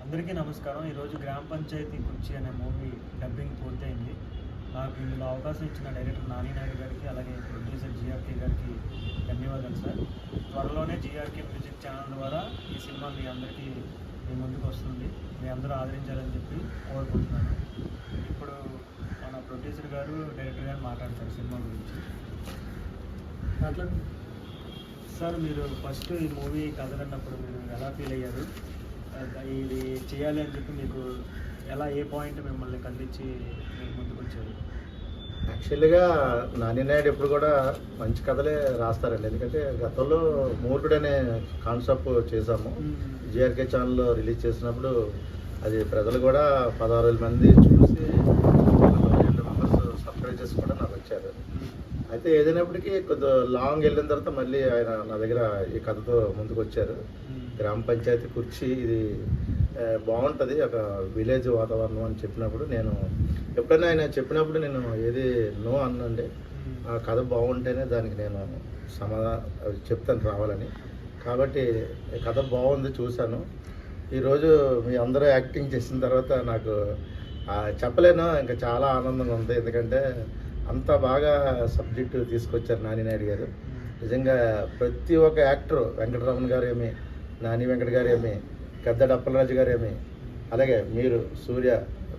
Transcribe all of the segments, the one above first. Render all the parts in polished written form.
అందరికీ నమస్కారం. ఈరోజు గ్రామ పంచాయతీ కుర్చీ అనే మూవీ డబ్బింగ్ పూర్తయింది. నాకు ఇందులో అవకాశం ఇచ్చిన డైరెక్టర్ నాని నాయుడు గారికి, అలాగే ప్రొడ్యూసర్ జీఆర్కే గారికి ధన్యవాదాలు సార్. త్వరలోనే జీఆర్కే మ్యూజిక్ ఛానల్ ద్వారా ఈ సినిమా మీ ముందుకు వస్తుంది. మీ అందరూ ఆదరించాలని చెప్పి కోరుకుంటున్నాను. ఇప్పుడు మన ప్రొడ్యూసర్ గారు, డైరెక్టర్ గారు మాట్లాడతారు సినిమా గురించి. సార్, మీరు ఫస్ట్ ఈ మూవీ కథలన్నప్పుడు మీరు ఎలా ఫీల్ అయ్యారు? ఇది చేయాలి అని చెప్పి మీకు ఏ పాయింట్ మిమ్మల్ని కదిలించి మీరు ముందుకు వచ్చారు? యాక్చువల్గా నాని నాయుడు ఎప్పుడు కూడా మంచి కథలే రాస్తారండి. ఎందుకంటే గతంలో మూర్ఖుడు అనే కాన్సెప్ట్ చేసాము, జిఆర్కే ఛానల్లో రిలీజ్ చేసినప్పుడు అది ప్రజలు కూడా 16,000 మంది చూసి 2 మెంబర్స్ సబ్స్క్రైబర్స్ కూడా నాకు వచ్చారు. అయితే ఏదైనప్పటికీ కొద్దిగా లాంగ్ వెళ్ళిన తర్వాత మళ్ళీ ఆయన నా దగ్గర ఈ కథతో ముందుకు వచ్చారు. గ్రామ పంచాయతీ కుర్చీ ఇది బాగుంటుంది, ఒక విలేజ్ వాతావరణం అని చెప్పినప్పుడు నేను ఎప్పుడైనా ఆయన చెప్పినప్పుడు నేను ఏది నో అన్నండి. ఆ కథ బాగుంటేనే దానికి నేను చెప్తాను రావాలని. కాబట్టి కథ బాగుంది, చూశాను. ఈరోజు మీ అందరూ యాక్టింగ్ చేసిన తర్వాత నాకు చెప్పలేను, ఇంకా చాలా ఆనందంగా ఉంది. ఎందుకంటే అంత బాగా సబ్జెక్టు తీసుకొచ్చారు నాని నాయుడు గారు. నిజంగా ప్రతి ఒక్క యాక్టరు, వెంకటరమణ గారు ఏమి, నాని వెంకట గారు ఏమి, గద్దె అప్పలరాజు గారు ఏమి, అలాగే మీరు సూర్య,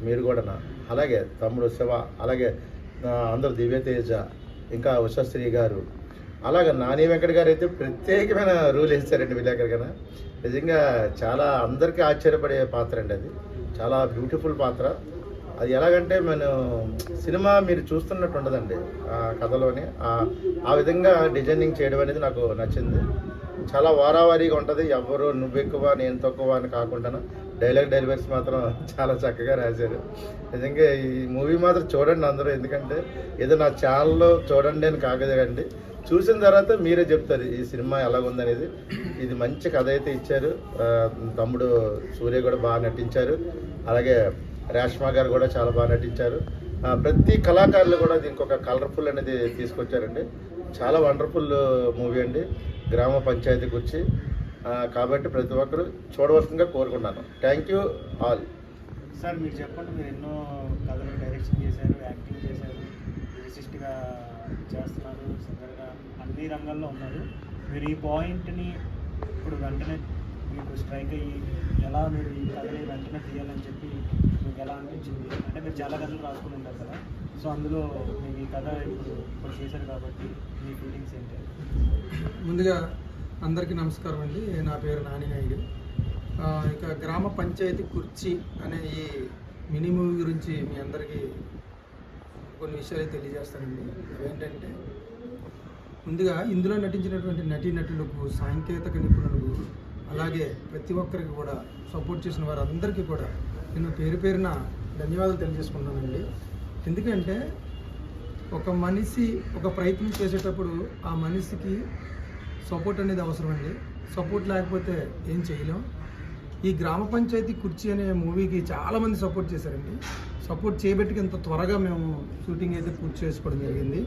మీరు కూడా, అలాగే తమ్ముడు శివ, అలాగే అందరూ దివ్యతేజ, ఇంకా ఉషశ్రీ గారు, అలాగే నాని వెంకట గారు అయితే ప్రత్యేకమైన రూల్ వేస్తారండి విలేకరు కన్నా. నిజంగా చాలా అందరికీ ఆశ్చర్యపడే పాత్ర అండి అది. చాలా బ్యూటిఫుల్ పాత్ర. అది ఎలాగంటే మనం సినిమా మీరు చూస్తున్నట్టు ఉండదండి ఆ కథలోని. ఆ విధంగా డిజైనింగ్ చేయడం అనేది నాకు నచ్చింది. చాలా వారావారీగా ఉంటుంది. ఎవరు నువ్వు ఎక్కువ నేను తక్కువ అని కాకుండా డైలాగ్ డెలివరీస్ మాత్రం చాలా చక్కగా రాశారు. నిజంగా ఈ మూవీ మాత్రం చూడండి అందరూ. ఎందుకంటే ఏదో నా ఛానల్లో చూడండి అని కాకదండి, చూసిన తర్వాత మీరే చెప్తారు ఈ సినిమా ఎలాగుందనేది. ఇది మంచి కథ అయితే ఇచ్చారు. తమ్ముడు సూర్య కూడా బాగా నటించారు, అలాగే రేష్మా గారు కూడా చాలా బాగా నటించారు. ప్రతి కళాకారులు కూడా దీనికి ఒక కలర్ఫుల్ అనేది తీసుకొచ్చారండి. చాలా వండర్ఫుల్ మూవీ అండి గ్రామ పంచాయతీ గురించి. కాబట్టి ప్రతి ఒక్కరు చూడవలసిందిగా కోరుకున్నాను. Thank you all. సార్, మీరు చెప్పండి, మీరు ఎన్నో కథలు డైరెక్షన్ చేశారు, యాక్టింగ్ చేశారు, లిరిసిస్ట్గా చేస్తున్నారు, సింగర్గా అన్ని రంగాల్లో ఉన్నారు. మీరు ఈ పాయింట్ని ఇప్పుడు వెంటనే మీకు స్ట్రైక్ అయ్యి మీరు ఈ కథని వెంటనే తీయాలని చెప్పి మీకు ఎలా అనిపించింది? అంటే మీరు చాలా కథలు రాసుకుని ఉంటారు కదా, సో అందులో మీకు ఈ కథ ఇప్పుడు చేశారు కాబట్టి మీ ఫీలింగ్స్ ఏంటి? ముందుగా అందరికీ నమస్కారం అండి. నా పేరు నాని నాయుడు. ఇక గ్రామ పంచాయతీ కుర్చీ అనే ఈ మినీ మూవీ గురించి మీ అందరికీ కొన్ని విషయాలు తెలియజేస్తానండి. ఏంటంటే ముందుగా ఇందులో నటించినటువంటి నటీనటులకు, సాంకేతిక నిపుణులకు, అలాగే ప్రతి ఒక్కరికి కూడా సపోర్ట్ చేసిన వారందరికీ కూడా నేను పేరున ధన్యవాదాలు తెలియజేసుకుంటానండి. ఎందుకంటే ఒక మనిషి ఒక ప్రయత్నం చేసేటప్పుడు ఆ మనిషికి సపోర్ట్ అనేది అవసరం అండి. సపోర్ట్ లేకపోతే ఏం చేయలేం. ఈ గ్రామ పంచాయతీ కుర్చీ అనే మూవీకి చాలామంది సపోర్ట్ చేశారండి. సపోర్ట్ చేయబెట్టుకు ఇంత త్వరగా మేము షూటింగ్ అయితే పూర్తి చేసుకోవడం జరిగింది.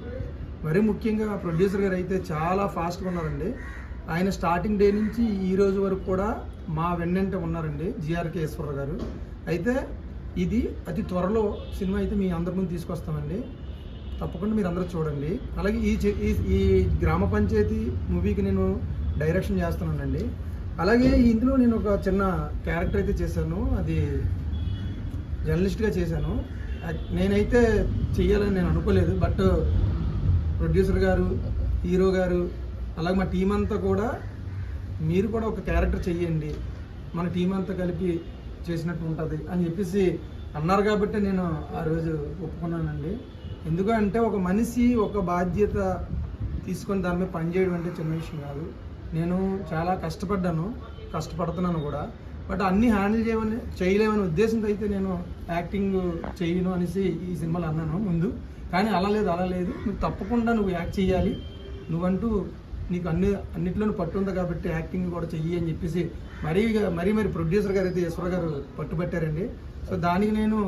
మరీ ముఖ్యంగా ప్రొడ్యూసర్ గారు అయితే చాలా ఫాస్ట్గా ఉన్నారండి. ఆయన స్టార్టింగ్ డే నుంచి ఈ రోజు వరకు కూడా మా వెన్నంటే ఉన్నారండి జిఆర్కే ఈశ్వర్ గారు. అయితే ఇది అతి త్వరలో సినిమా అయితే మీ అందరి ముందు తీసుకొస్తామండి. తప్పకుండా మీరు అందరూ చూడండి. అలాగే ఈ గ్రామ పంచాయతీ మూవీకి నేను డైరెక్షన్ చేస్తున్నానండి. అలాగే ఇందులో నేను ఒక చిన్న క్యారెక్టర్ అయితే చేశాను, అది జర్నలిస్ట్గా చేశాను. నేనైతే చెయ్యాలని నేను అనుకోలేదు, బట్ ప్రొడ్యూసర్ గారు, హీరో గారు, అలాగే మా టీం అంతా కూడా మీరు కూడా ఒక క్యారెక్టర్ చెయ్యండి, మన టీం అంతా కలిపి చేసినట్టు ఉంటుంది అని చెప్పేసి అన్నారు. కాబట్టి నేను ఆ రోజు ఒప్పుకున్నానండి. ఎందుకంటే ఒక మనిషి ఒక బాధ్యత తీసుకొని దాని మీద పనిచేయడం అంటే చిన్న విషయం కాదు. నేను చాలా కష్టపడుతున్నాను కూడా, బట్ అన్నీ హ్యాండిల్ చేయలేమనే ఉద్దేశంతో అయితే నేను యాక్టింగ్ చేయను అనేసి ఈ సినిమాలో అన్నాను ముందు. కానీ అలా లేదు, నువ్వు తప్పకుండా నువ్వు యాక్ట్ చేయాలి, నువ్వంటూ నీకు అన్నిట్లోనూ పట్టు ఉంది కాబట్టి యాక్టింగ్ కూడా చెయ్యి అని చెప్పేసి మరీ ప్రొడ్యూసర్ గారు అయితే ఈశ్వర గారు పట్టుబట్టారండి. సో దానికి నేను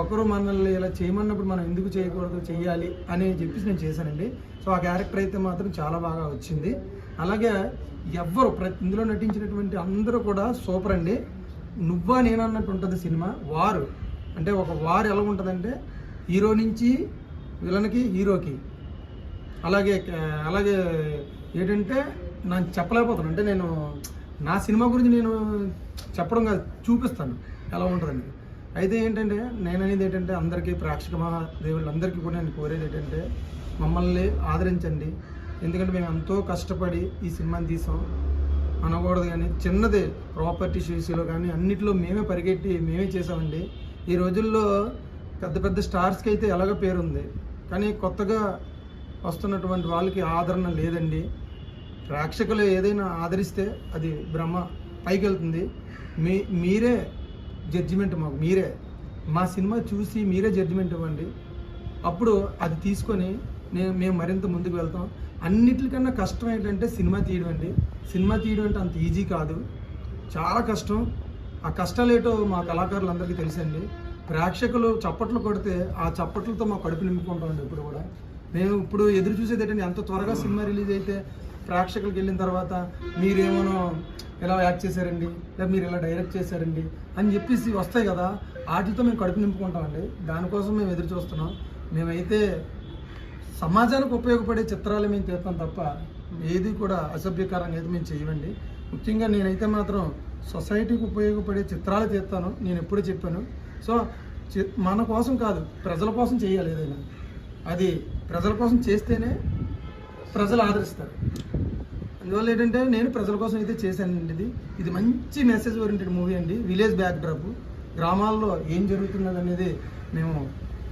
ఒకరు మనల్ని ఇలా చేయమన్నప్పుడు మనం ఎందుకు చేయకూడదు, చెయ్యాలి అని చెప్పేసి నేను చేశానండి. సో ఆ క్యారెక్టర్ అయితే మాత్రం చాలా బాగా వచ్చింది. అలాగే ఇందులో నటించినటువంటి అందరూ కూడా సూపర్ అండి. నువ్వా నేనన్నట్టు ఉంటుంది సినిమా. వారు అంటే ఒక వారు ఎలా ఉంటుందంటే హీరో నుంచి విలన్కి, హీరోకి, అలాగే అలాగే ఏంటంటే నేను చెప్పలేకపోతాను. అంటే నేను నా సినిమా గురించి నేను చెప్పడం కాదు, చూపిస్తాను ఎలా ఉంటుందండి. అయితే ఏంటంటే నేను అనేది ఏంటంటే అందరికీ, ప్రేక్షక మహాదేవులందరికీ కూడా నేను కోరేది ఏంటంటే మమ్మల్ని ఆదరించండి. ఎందుకంటే మేము ఎంతో కష్టపడి ఈ సినిమాని తీసాం అనకూడదు, కానీ చిన్నదే ప్రాపర్టీ ఇష్యూస్లో కానీ అన్నిటిలో మేమే పరిగెట్టి మేమే చేసామండి. ఈ రోజుల్లో పెద్ద పెద్ద స్టార్స్కి అయితే ఎలాగ పేరుంది, కానీ కొత్తగా వస్తున్నటువంటి వాళ్ళకి ఆదరణ లేదండి. ప్రేక్షకులు ఏదైనా ఆదరిస్తే అది బ్రహ్మ పైకి వెళ్తుంది. మీరే జడ్జిమెంట్, మాకు మీరే మా సినిమా చూసి మీరే జడ్జిమెంట్ ఇవ్వండి. అప్పుడు అది తీసుకొని మేము మరింత ముందుకు వెళ్తాం. అన్నిటికన్నా కష్టం ఏంటంటే సినిమా తీయడం అండి. సినిమా తీయడం అంటే అంత ఈజీ కాదు, చాలా కష్టం. ఆ కష్టాలు ఏంటో మా కళాకారులందరికీ తెలుసండి. ప్రేక్షకులు చప్పట్లు కొడితే ఆ చప్పట్లతో మా కడుపు నింపుకుంటామండి. ఇప్పుడు కూడా మేము ఇప్పుడు ఎదురు చూసేది ఏంటంటే ఎంత త్వరగా సినిమా రిలీజ్ అయితే ప్రేక్షకులకు వెళ్ళిన తర్వాత మీరేమో ఇలా యాక్ట్ చేశారండి, లేదా మీరు ఇలా డైరెక్ట్ చేశారండి అని చెప్పేసి వస్తాయి కదా, వాటితో మేము కడుపు నింపుకుంటామండి. దానికోసం మేము ఎదురు చూస్తున్నాం. మేమైతే సమాజానికి ఉపయోగపడే చిత్రాలు మేము తీస్తాం తప్ప ఏది కూడా అసభ్యకరంగా అయితే మేము చేయమండి. ముఖ్యంగా నేనైతే మాత్రం సొసైటీకి ఉపయోగపడే చిత్రాలు తీస్తాను. నేను ఎప్పుడూ చెప్పాను. సో మన కోసం కాదు, ప్రజల కోసం చేయాలి ఏదైనా. అది ప్రజల కోసం చేస్తేనే ప్రజలు ఆదరిస్తారు. అందువల్ల ఏంటంటే నేను ప్రజల కోసం అయితే చేశానండి. ఇది మంచి మెసేజ్ ఓరియంటెడ్ మూవీ అండి. విలేజ్ బ్యాక్ డ్రాప్, గ్రామాల్లో ఏం జరుగుతున్నది అనేది మేము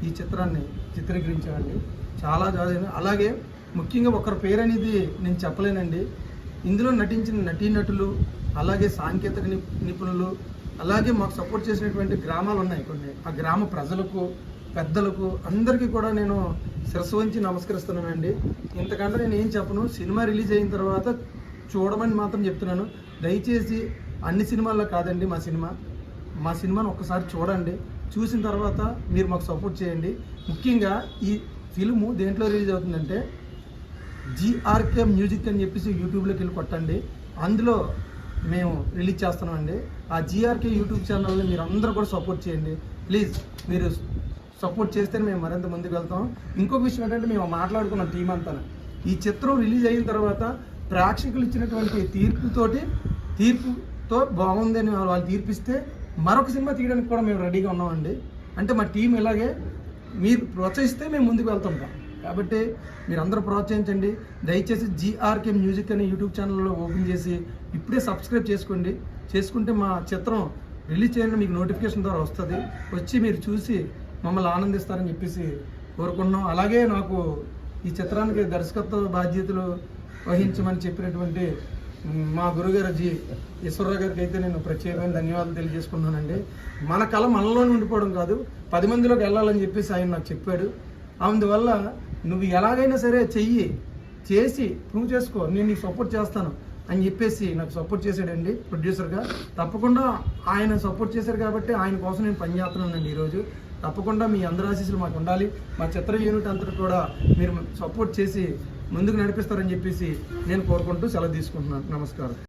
ఈ చిత్రాన్ని చిత్రీకరించామండి. చాలా అలాగే ముఖ్యంగా ఒకరి పేరు అనేది నేను చెప్పలేనండి. ఇందులో నటించిన నటీనటులు, అలాగే సాంకేతిక నిపుణులు, అలాగే మాకు సపోర్ట్ చేసినటువంటి గ్రామాలు ఉన్నాయి కొన్ని. ఆ గ్రామ ప్రజలకు, పెద్దలకు అందరికీ కూడా నేను శిరస్సు వంచి నమస్కరిస్తున్నానండి. ఇంతకంటే నేను ఏం చెప్పను. సినిమా రిలీజ్ అయిన తర్వాత చూడమని మాత్రం చెప్తున్నాను. దయచేసి అన్ని సినిమాల్లో కాదండి మా సినిమాను ఒక్కసారి చూడండి. చూసిన తర్వాత మీరు మాకు సపోర్ట్ చేయండి. ముఖ్యంగా ఈ ఫిల్ము దేంట్లో రిలీజ్ అవుతుందంటే జీఆర్కే మ్యూజిక్ అని చెప్పేసి యూట్యూబ్లోకి వెళ్ళి కొట్టండి. అందులో మేము రిలీజ్ చేస్తున్నామండి. ఆ జీఆర్కే యూట్యూబ్ ఛానల్ని మీరు అందరూ కూడా సపోర్ట్ చేయండి ప్లీజ్. మీరు సపోర్ట్ చేస్తేనే మేము మరింత ముందుకు వెళ్తాం. ఇంకొక విషయం ఏంటంటే మేము మాట్లాడుకున్న టీం అంతా ఈ చిత్రం రిలీజ్ అయిన తర్వాత ప్రేక్షకులు ఇచ్చినటువంటి తీర్పుతో బాగుందని వాళ్ళు తీర్పిస్తే మరొక సినిమా తీయడానికి కూడా మేము రెడీగా ఉన్నామండి. అంటే మా టీం ఇలాగే మీరు ప్రోత్సహిస్తే మేము ముందుకు వెళ్తుంటాం. కాబట్టి మీరు అందరూ ప్రోత్సహించండి. దయచేసి జీఆర్కే మ్యూజిక్ అనే యూట్యూబ్ ఛానల్లో ఓపెన్ చేసి ఇప్పుడే సబ్స్క్రైబ్ చేసుకోండి. చేసుకుంటే మా చిత్రం రిలీజ్ చేయడం మీకు నోటిఫికేషన్ ద్వారా వస్తుంది. వచ్చి మీరు చూసి మమ్మల్ని ఆనందిస్తారని చెప్పేసి కోరుకుంటున్నాం. అలాగే నాకు ఈ చిత్రానికి దర్శకత్వ బాధ్యతలు వహించమని చెప్పినటువంటి మా గురుగారు జి ఈశ్వరరావు గారికి అయితే నేను ప్రత్యేకమైన ధన్యవాదాలు తెలియజేసుకున్నానండి. మన కళ మనలోనే ఉండిపోవడం కాదు, 10 మందిలోకి వెళ్ళాలని చెప్పేసి ఆయన నాకు చెప్పాడు. అందువల్ల నువ్వు ఎలాగైనా సరే చేసి ప్రూవ్ చేసుకో, నేను నీకు సపోర్ట్ చేస్తాను అని చెప్పేసి నాకు సపోర్ట్ చేశాడండి ప్రొడ్యూసర్గా. తప్పకుండా ఆయన సపోర్ట్ చేశారు కాబట్టి ఆయన కోసం నేను పనిచేస్తున్నానండి ఈరోజు. తప్పకుండా మీ అందరి ఆశీస్సులు మాకు ఉండాలి. మా చిత్ర యూనిట్ అంతటి కూడా మీరు సపోర్ట్ చేసి ముందుకు నడిపిస్తారని చెప్పేసి నేను కోరుకుంటూ సెలవు తీసుకుంటున్నాను. నమస్కారం.